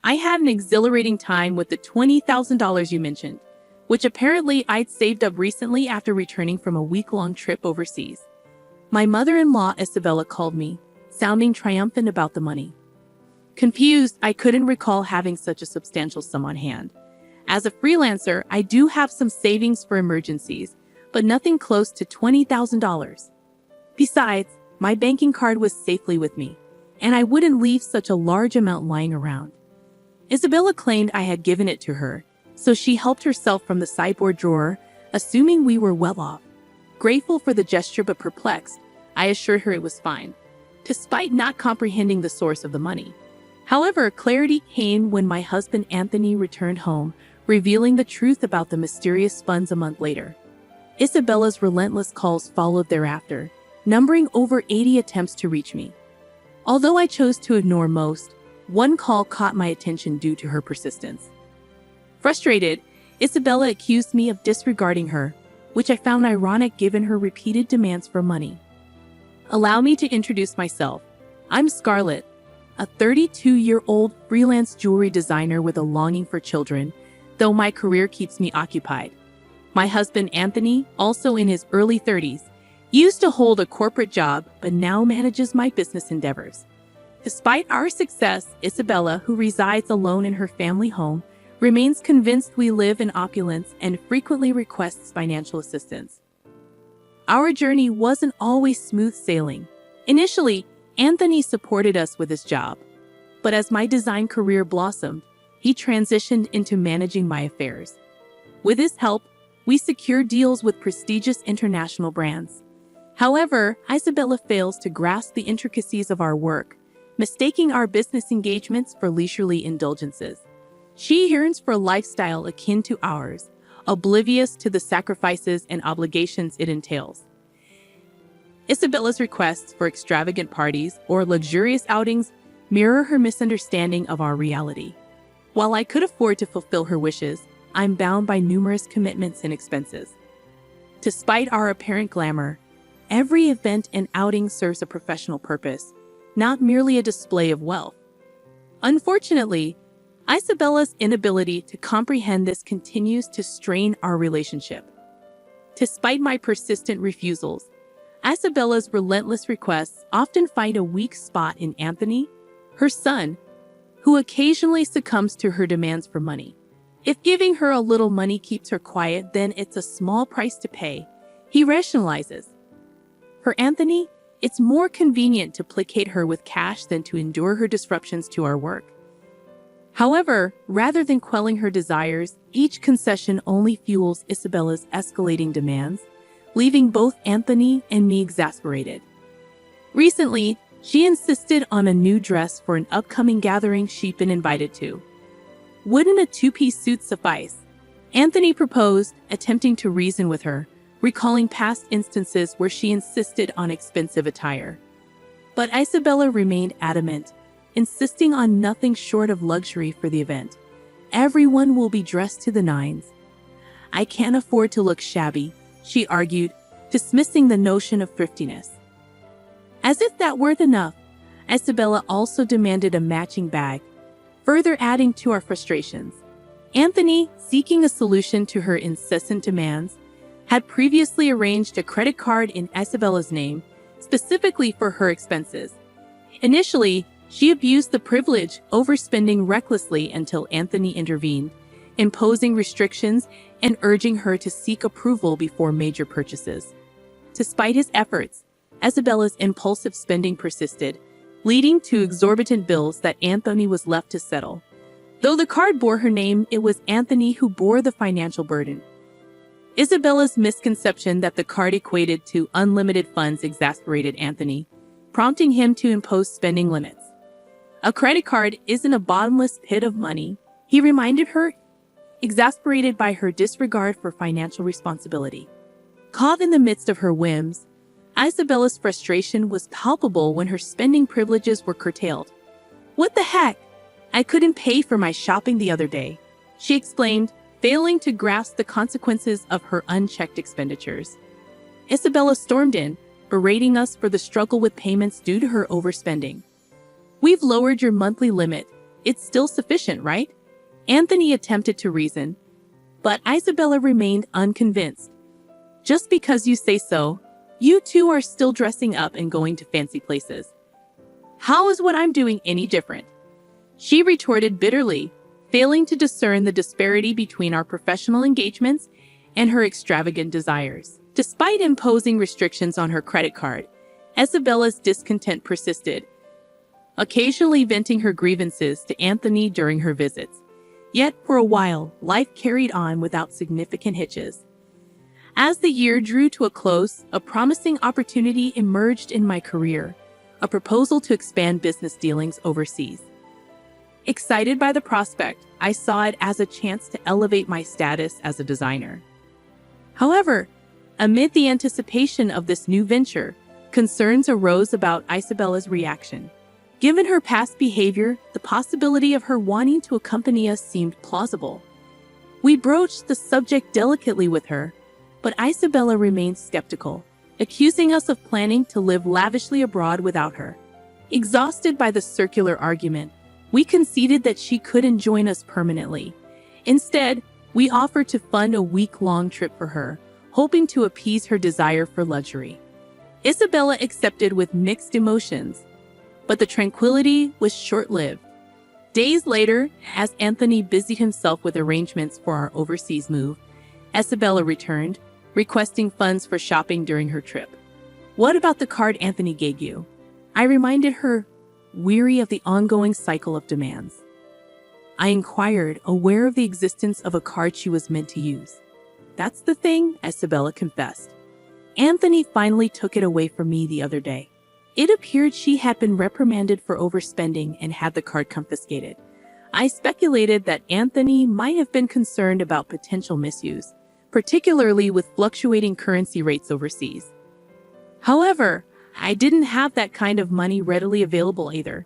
I had an exhilarating time with the $20,000 you mentioned, which apparently I'd saved up recently after returning from a week-long trip overseas. My mother-in-law, Isabella, called me, sounding triumphant about the money. Confused, I couldn't recall having such a substantial sum on hand. As a freelancer, I do have some savings for emergencies, but nothing close to $20,000. Besides, my banking card was safely with me, and I wouldn't leave such a large amount lying around. Isabella claimed I had given it to her, so she helped herself from the sideboard drawer, assuming we were well off. Grateful for the gesture but perplexed, I assured her it was fine, despite not comprehending the source of the money. However, clarity came when my husband Anthony returned home, revealing the truth about the mysterious funds a month later. Isabella's relentless calls followed thereafter, numbering over 80 attempts to reach me. Although I chose to ignore most, one call caught my attention due to her persistence. Frustrated, Isabella accused me of disregarding her, which I found ironic given her repeated demands for money. Allow me to introduce myself. I'm Scarlett, a 32-year-old freelance jewelry designer with a longing for children, though my career keeps me occupied. My husband Anthony, also in his early 30s, used to hold a corporate job but now manages my business endeavors. Despite our success, Isabella, who resides alone in her family home, remains convinced we live in opulence and frequently requests financial assistance. Our journey wasn't always smooth sailing. Initially, Anthony supported us with his job, but as my design career blossomed, he transitioned into managing my affairs. With his help, we secured deals with prestigious international brands. However, Isabella fails to grasp the intricacies of our work, mistaking our business engagements for leisurely indulgences. She yearns for a lifestyle akin to ours, oblivious to the sacrifices and obligations it entails. Isabella's requests for extravagant parties or luxurious outings mirror her misunderstanding of our reality. While I could afford to fulfill her wishes, I'm bound by numerous commitments and expenses. Despite our apparent glamour, every event and outing serves a professional purpose, not merely a display of wealth. Unfortunately, Isabella's inability to comprehend this continues to strain our relationship. Despite my persistent refusals, Isabella's relentless requests often find a weak spot in Anthony, her son, who occasionally succumbs to her demands for money. If giving her a little money keeps her quiet, then it's a small price to pay, he rationalizes. For Anthony, it's more convenient to placate her with cash than to endure her disruptions to our work. However, rather than quelling her desires, each concession only fuels Isabella's escalating demands, leaving both Anthony and me exasperated. Recently, she insisted on a new dress for an upcoming gathering she'd been invited to. Wouldn't a two-piece suit suffice? Anthony proposed, attempting to reason with her, recalling past instances where she insisted on expensive attire. But Isabella remained adamant, insisting on nothing short of luxury for the event. Everyone will be dressed to the nines. I can't afford to look shabby, she argued, dismissing the notion of thriftiness. As if that weren't enough, Isabella also demanded a matching bag, further adding to our frustrations. Anthony, seeking a solution to her incessant demands, had previously arranged a credit card in Isabella's name, specifically for her expenses. Initially, she abused the privilege, overspending recklessly until Anthony intervened, imposing restrictions and urging her to seek approval before major purchases. Despite his efforts, Isabella's impulsive spending persisted, leading to exorbitant bills that Anthony was left to settle. Though the card bore her name, it was Anthony who bore the financial burden. Isabella's misconception that the card equated to unlimited funds exasperated Anthony, prompting him to impose spending limits. A credit card isn't a bottomless pit of money, he reminded her, exasperated by her disregard for financial responsibility. Caught in the midst of her whims, Isabella's frustration was palpable when her spending privileges were curtailed. "What the heck? I couldn't pay for my shopping the other day," she explained, failing to grasp the consequences of her unchecked expenditures. Isabella stormed in, berating us for the struggle with payments due to her overspending. "We've lowered your monthly limit, It's still sufficient, right? Anthony attempted to reason, but Isabella remained unconvinced. Just because you say so, you two are still dressing up and going to fancy places. How is what I'm doing any different? She retorted bitterly, failing to discern the disparity between our professional engagements and her extravagant desires. Despite imposing restrictions on her credit card, Isabella's discontent persisted, occasionally venting her grievances to Anthony during her visits. Yet, for a while, life carried on without significant hitches. As the year drew to a close, a promising opportunity emerged in my career, a proposal to expand business dealings overseas. Excited by the prospect, I saw it as a chance to elevate my status as a designer. However, amid the anticipation of this new venture, concerns arose about Isabella's reaction. Given her past behavior, the possibility of her wanting to accompany us seemed plausible. We broached the subject delicately with her, but Isabella remained skeptical, accusing us of planning to live lavishly abroad without her. Exhausted by the circular argument, we conceded that she couldn't join us permanently. Instead, we offered to fund a week-long trip for her, hoping to appease her desire for luxury. Isabella accepted with mixed emotions, but the tranquility was short-lived. Days later, as Anthony busied himself with arrangements for our overseas move, Isabella returned, requesting funds for shopping during her trip. "What about the card Anthony gave you?" I reminded her, weary of the ongoing cycle of demands. I inquired, aware of the existence of a card she was meant to use. "That's the thing," Isabella confessed. "Anthony finally took it away from me the other day. It appeared she had been reprimanded for overspending and had the card confiscated. I speculated that Anthony might have been concerned about potential misuse, particularly with fluctuating currency rates overseas. However, I didn't have that kind of money readily available either.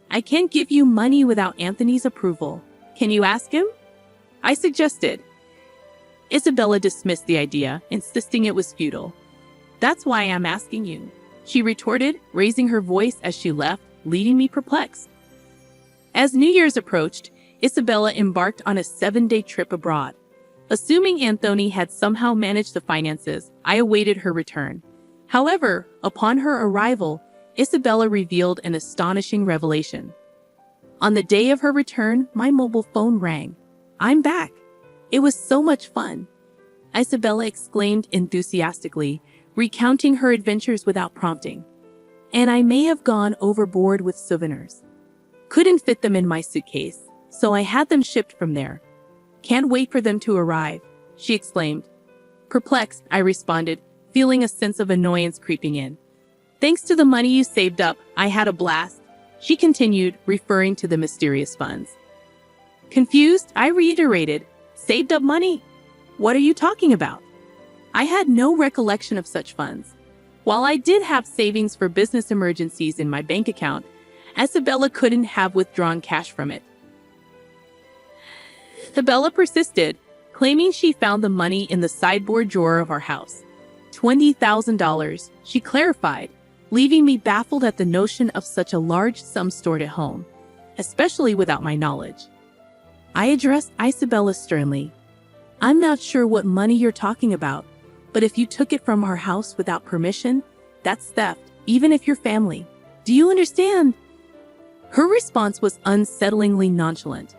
I can't give you money without Anthony's approval. Can you ask him?" I suggested. Isabella dismissed the idea, insisting it was futile. "That's why I'm asking you," she retorted, raising her voice as she left, leaving me perplexed. As New Year's approached, Isabella embarked on a 7-day trip abroad. Assuming Anthony had somehow managed the finances, I awaited her return. However, upon her arrival, Isabella revealed an astonishing revelation. On the day of her return, my mobile phone rang. "I'm back. It was so much fun," Isabella exclaimed enthusiastically, recounting her adventures without prompting. "And I may have gone overboard with souvenirs. Couldn't fit them in my suitcase, so I had them shipped from there. Can't wait for them to arrive," she exclaimed. Perplexed, I responded, feeling a sense of annoyance creeping in. "Thanks to the money you saved up, I had a blast," she continued, referring to the mysterious funds. Confused, I reiterated, "Saved up money? What are you talking about?" I had no recollection of such funds. While I did have savings for business emergencies in my bank account, Isabella couldn't have withdrawn cash from it. Isabella persisted, claiming she found the money in the sideboard drawer of our house. $20,000, she clarified, leaving me baffled at the notion of such a large sum stored at home, especially without my knowledge. I addressed Isabella sternly. "I'm not sure what money you're talking about, but if you took it from our house without permission, that's theft, even if you're family. Do you understand?" Her response was unsettlingly nonchalant.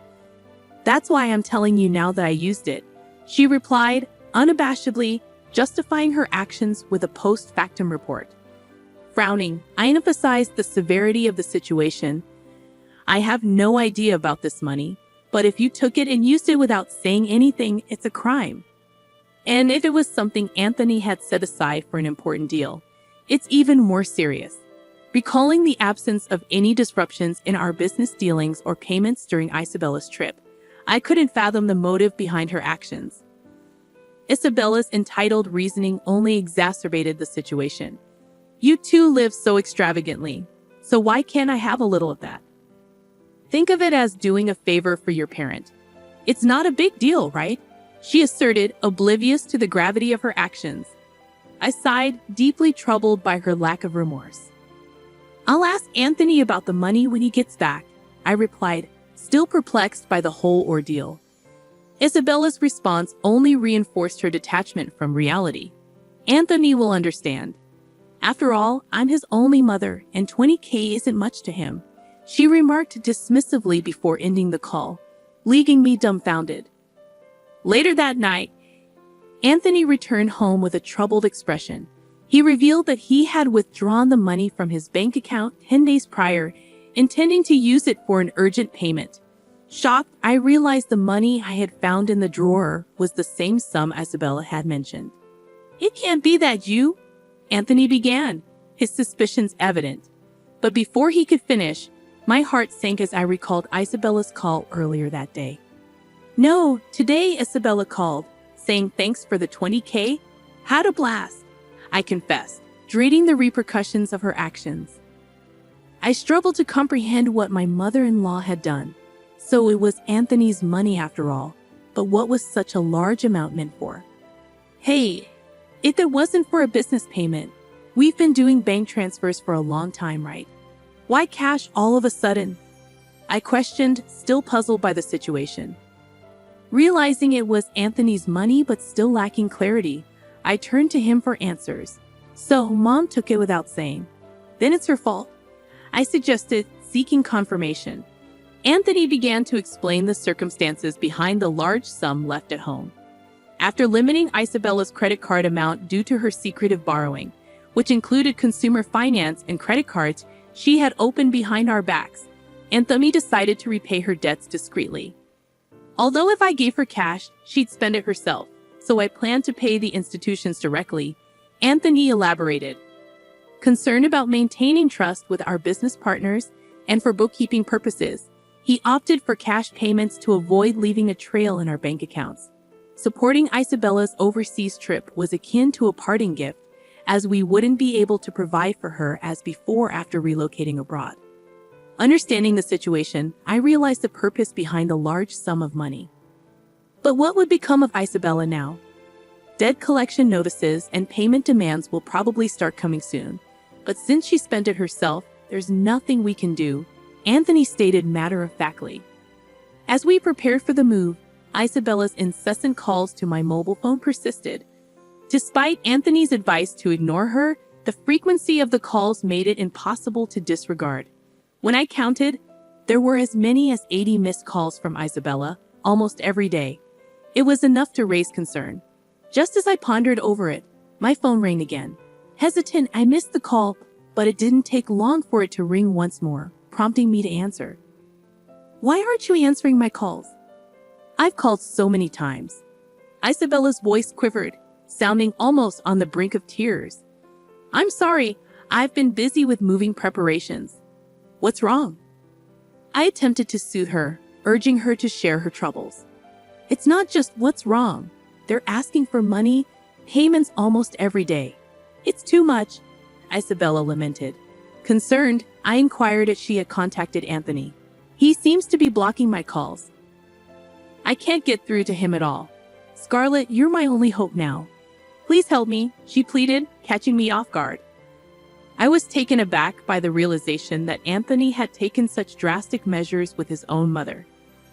"That's why I'm telling you now that I used it," she replied, unabashedly, justifying her actions with a post-factum report. Frowning, I emphasized the severity of the situation. "I have no idea about this money, but if you took it and used it without saying anything, it's a crime. And if it was something Anthony had set aside for an important deal, it's even more serious." Recalling the absence of any disruptions in our business dealings or payments during Isabella's trip, I couldn't fathom the motive behind her actions. Isabella's entitled reasoning only exacerbated the situation. "You two live so extravagantly, so why can't I have a little of that? Think of it as doing a favor for your parent. It's not a big deal, right?" she asserted, oblivious to the gravity of her actions. I sighed, deeply troubled by her lack of remorse. "I'll ask Anthony about the money when he gets back," I replied, still perplexed by the whole ordeal. Isabella's response only reinforced her detachment from reality. Anthony will understand. After all, I'm his only mother, and $20,000 isn't much to him, she remarked dismissively before ending the call, leaving me dumbfounded. Later that night, Anthony returned home with a troubled expression. He revealed that he had withdrawn the money from his bank account 10 days prior, intending to use it for an urgent payment. Shocked, I realized the money I had found in the drawer was the same sum Isabella had mentioned. "It can't be that you," Anthony began, his suspicions evident. But before he could finish, my heart sank as I recalled Isabella's call earlier that day. "No, today Isabella called, saying thanks for the $20,000. Had a blast," I confessed, dreading the repercussions of her actions. I struggled to comprehend what my mother-in-law had done. So it was Anthony's money after all, but what was such a large amount meant for? "Hey, if it wasn't for a business payment, we've been doing bank transfers for a long time, right? Why cash all of a sudden?" I questioned, still puzzled by the situation. Realizing it was Anthony's money but still lacking clarity, I turned to him for answers. "So, Mom took it without saying. Then it's her fault," I suggested, seeking confirmation. Anthony began to explain the circumstances behind the large sum left at home. After limiting Isabella's credit card amount due to her secretive borrowing, which included consumer finance and credit cards she had opened behind our backs, Anthony decided to repay her debts discreetly. Although if I gave her cash, she'd spend it herself, so I planned to pay the institutions directly, Anthony elaborated. Concerned about maintaining trust with our business partners and for bookkeeping purposes, he opted for cash payments to avoid leaving a trail in our bank accounts. Supporting Isabella's overseas trip was akin to a parting gift, as we wouldn't be able to provide for her as before after relocating abroad. Understanding the situation, I realized the purpose behind the large sum of money. But what would become of Isabella now? Debt collection notices and payment demands will probably start coming soon, but since she spent it herself, there's nothing we can do, Anthony stated matter-of-factly. As we prepared for the move, Isabella's incessant calls to my mobile phone persisted. Despite Anthony's advice to ignore her, the frequency of the calls made it impossible to disregard. When I counted, there were as many as 80 missed calls from Isabella, almost every day. It was enough to raise concern. Just as I pondered over it, my phone rang again. Hesitant, I missed the call, but it didn't take long for it to ring once more, prompting me to answer. "Why aren't you answering my calls? I've called so many times." Isabella's voice quivered, sounding almost on the brink of tears. "I'm sorry, I've been busy with moving preparations." "What's wrong?" I attempted to soothe her, urging her to share her troubles. "It's not just what's wrong. They're asking for money, payments almost every day. It's too much," Isabella lamented. Concerned, I inquired if she had contacted Anthony. "He seems to be blocking my calls. I can't get through to him at all. Scarlett, you're my only hope now. Please help me," she pleaded, catching me off guard. I was taken aback by the realization that Anthony had taken such drastic measures with his own mother.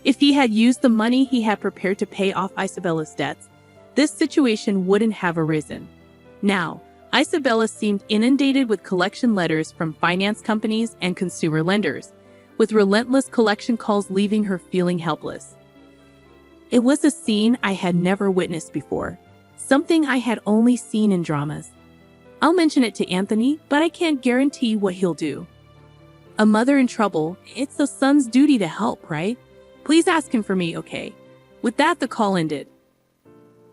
If he had used the money he had prepared to pay off Isabella's debts, this situation wouldn't have arisen. Now, Isabella seemed inundated with collection letters from finance companies and consumer lenders, with relentless collection calls leaving her feeling helpless. It was a scene I had never witnessed before, something I had only seen in dramas. I'll mention it to Anthony, but I can't guarantee what he'll do. A mother in trouble, it's a son's duty to help, right? Please ask him for me, okay? With that, the call ended.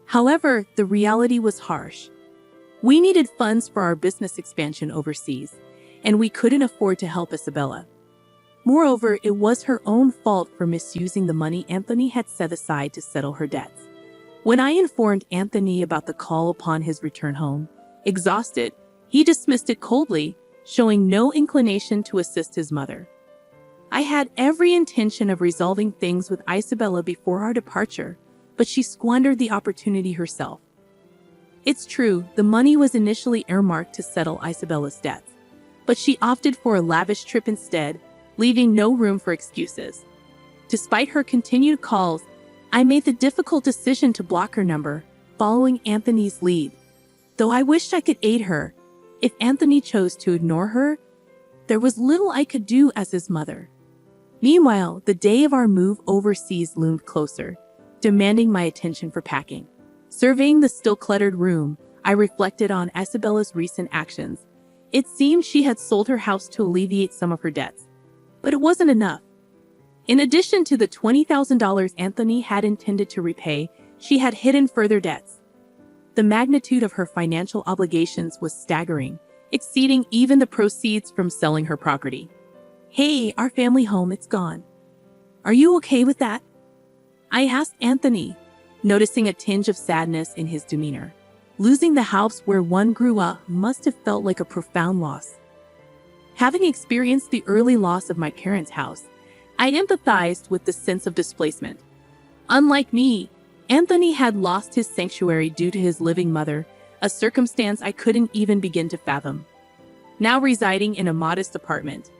However, the reality was harsh. We needed funds for our business expansion overseas, and we couldn't afford to help Isabella. Moreover, it was her own fault for misusing the money Anthony had set aside to settle her debts. When I informed Anthony about the call upon his return home, exhausted, he dismissed it coldly, showing no inclination to assist his mother. I had every intention of resolving things with Isabella before our departure, but she squandered the opportunity herself. It's true, the money was initially earmarked to settle Isabella's debts, but she opted for a lavish trip instead, leaving no room for excuses. Despite her continued calls, I made the difficult decision to block her number, following Anthony's lead. Though I wished I could aid her, if Anthony chose to ignore her, there was little I could do as his mother. Meanwhile, the day of our move overseas loomed closer, demanding my attention for packing. Surveying the still cluttered room, I reflected on Isabella's recent actions. It seemed she had sold her house to alleviate some of her debts. But it wasn't enough. In addition to the $20,000 Anthony had intended to repay, she had hidden further debts. The magnitude of her financial obligations was staggering, exceeding even the proceeds from selling her property. "Hey, our family home, it's gone. Are you okay with that?" I asked Anthony, noticing a tinge of sadness in his demeanor. Losing the house where one grew up must have felt like a profound loss. Having experienced the early loss of my parents' house, I empathized with the sense of displacement. Unlike me, Anthony had lost his sanctuary due to his living mother, a circumstance I couldn't even begin to fathom. Now residing in a modest apartment,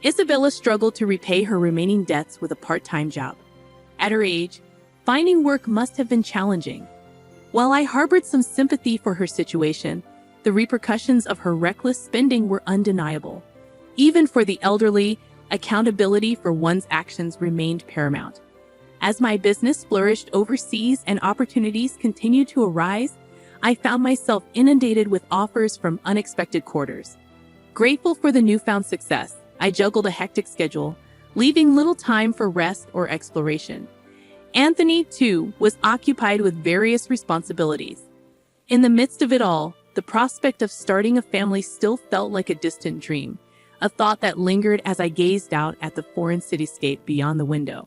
Isabella struggled to repay her remaining debts with a part-time job. At her age, finding work must have been challenging. While I harbored some sympathy for her situation, the repercussions of her reckless spending were undeniable. Even for the elderly, accountability for one's actions remained paramount. As my business flourished overseas and opportunities continued to arise, I found myself inundated with offers from unexpected quarters. Grateful for the newfound success, I juggled a hectic schedule, leaving little time for rest or exploration. Anthony, too, was occupied with various responsibilities. In the midst of it all, the prospect of starting a family still felt like a distant dream, a thought that lingered as I gazed out at the foreign cityscape beyond the window.